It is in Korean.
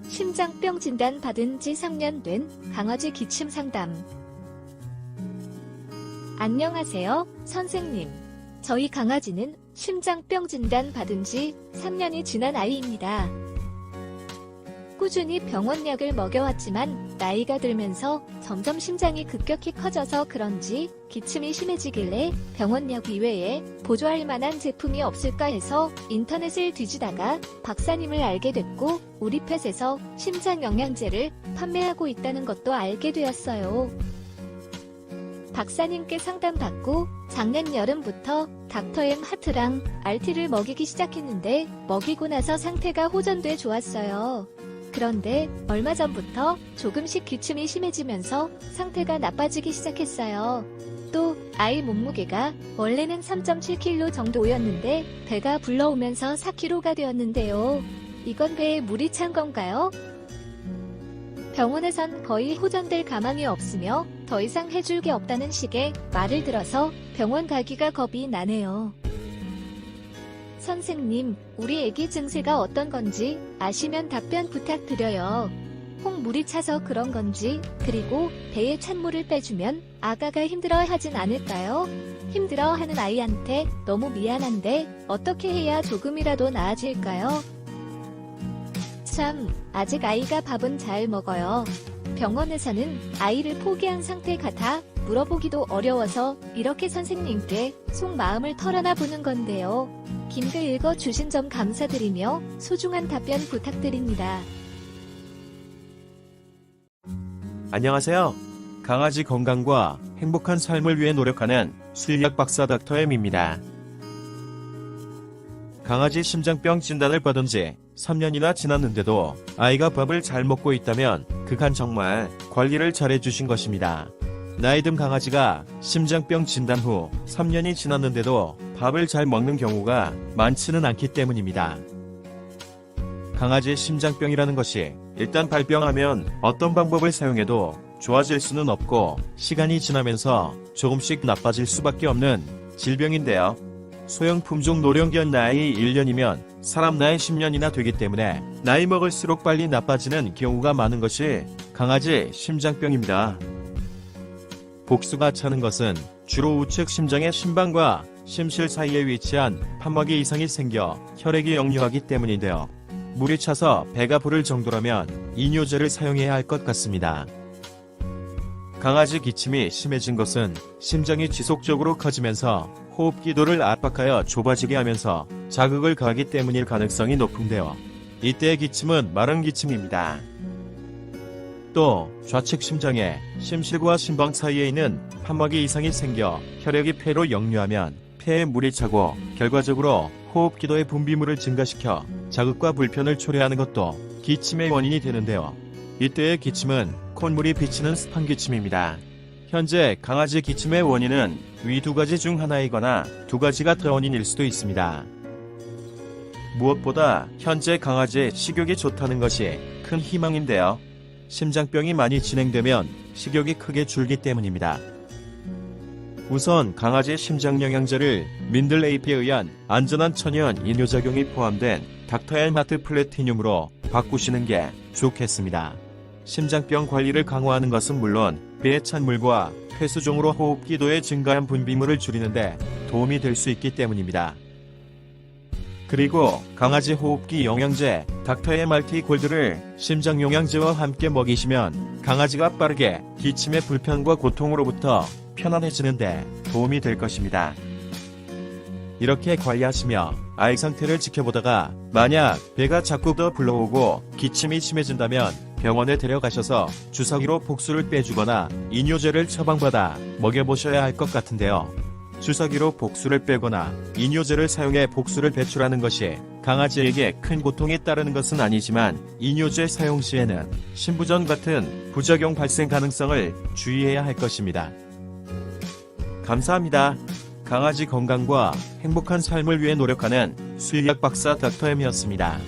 심장병 진단 받은 지 3년 된 강아지 기침 상담. 안녕하세요, 선생님. 저희 강아지는 심장병 진단 받은 지 3년이 지난 아이입니다. 꾸준히 병원약을 먹여왔지만 나이가 들면서 점점 심장이 급격히 커져서 그런지 기침이 심해지길래 병원약 이외에 보조할 만한 제품이 없을까 해서 인터넷을 뒤지다가 박사님을 알게 됐고 우리 펫에서 심장 영양제를 판매하고 있다는 것도 알게 되었어요. 박사님께 상담받고 작년 여름부터 닥터엠 하트랑 RT를 먹이기 시작했는데 먹이고 나서 상태가 호전돼 좋았어요. 그런데 얼마 전부터 조금씩 기침이 심해지면서 상태가 나빠지기 시작했어요. 또 아이 몸무게가 원래는 3.7kg 정도였는데 배가 불러오면서 4kg가 되었는데요. 이건 배에 물이 찬 건가요? 병원에선 거의 호전될 가망이 없으며 더 이상 해줄 게 없다는 식의 말을 들어서 병원 가기가 겁이 나네요. 선생님, 우리 애기 증세가 어떤 건지 아시면 답변 부탁드려요. 혹 물이 차서 그런 건지, 그리고 배에 찬물을 빼주면 아가가 힘들어하진 않을까요? 힘들어하는 아이한테 너무 미안한데 어떻게 해야 조금이라도 나아질까요? 참, 아직 아이가 밥은 잘 먹어요. 병원에서는 아이를 포기한 상태 같아 물어보기도 어려워서 이렇게 선생님께 속마음을 털어놔 보는 건데요. 긴 글 읽어주신 점 감사드리며 소중한 답변 부탁드립니다. 안녕하세요. 강아지 건강과 행복한 삶을 위해 노력하는 수의학 박사 닥터엠입니다. 강아지 심장병 진단을 받은 지 3년이나 지났는데도 아이가 밥을 잘 먹고 있다면 그간 정말 관리를 잘해주신 것입니다. 나이 든 강아지가 심장병 진단 후 3년이 지났는데도 밥을 잘 먹는 경우가 많지는 않기 때문입니다. 강아지 심장병이라는 것이 일단 발병하면 어떤 방법을 사용해도 좋아질 수는 없고 시간이 지나면서 조금씩 나빠질 수밖에 없는 질병인데요. 소형 품종 노령견 나이 1년이면 사람 나이 10년이나 되기 때문에 나이 먹을수록 빨리 나빠지는 경우가 많은 것이 강아지 심장병입니다. 복수가 차는 것은 주로 우측 심장의 심방과 심실 사이에 위치한 판막에 이상이 생겨 혈액이 역류하기 때문인데요. 물이 차서 배가 부를 정도라면 이뇨제를 사용해야 할 것 같습니다. 강아지 기침이 심해진 것은 심장이 지속적으로 커지면서 호흡기도를 압박하여 좁아지게 하면서 자극을 가하기 때문일 가능성이 높은데요. 이때의 기침은 마른 기침입니다. 또 좌측 심장의 심실과 심방 사이에 있는 판막에 이상이 생겨 혈액이 폐로 역류하면 폐에 물이 차고 결과적으로 호흡기도의 분비물을 증가시켜 자극과 불편을 초래하는 것도 기침의 원인이 되는데요. 이때의 기침은 콧물이 비치는 습한 기침입니다. 현재 강아지 기침의 원인은 위 두 가지 중 하나이거나 두 가지가 다 원인일 수도 있습니다. 무엇보다 현재 강아지의 식욕이 좋다는 것이 큰 희망인데요. 심장병이 많이 진행되면 식욕이 크게 줄기 때문입니다. 우선 강아지 심장 영양제를 민들레이프에 의한 안전한 천연 이뇨작용이 포함된 닥터엠 하트 플래티늄으로 바꾸시는 게 좋겠습니다. 심장병 관리를 강화하는 것은 물론 배에 찬 물과 폐수종으로 호흡기도에 증가한 분비물을 줄이는데 도움이 될 수 있기 때문입니다. 그리고 강아지 호흡기 영양제 닥터엠 RT 골드를 심장 영양제와 함께 먹이시면 강아지가 빠르게 기침의 불편과 고통으로부터 편안해지는데 도움이 될 것입니다. 이렇게 관리하시며 아이 상태를 지켜보다가 만약 배가 자꾸 더 불러오고 기침이 심해진다면 병원에 데려가셔서 주사기로 복수를 빼주거나 이뇨제를 처방받아 먹여보셔야 할 것 같은데요. 주사기로 복수를 빼거나 이뇨제를 사용해 복수를 배출하는 것이 강아지에게 큰 고통이 따르는 것은 아니지만 이뇨제 사용 시에는 신부전 같은 부작용 발생 가능성을 주의해야 할 것입니다. 감사합니다. 강아지 건강과 행복한 삶을 위해 노력하는 수의학 박사 닥터엠이었습니다.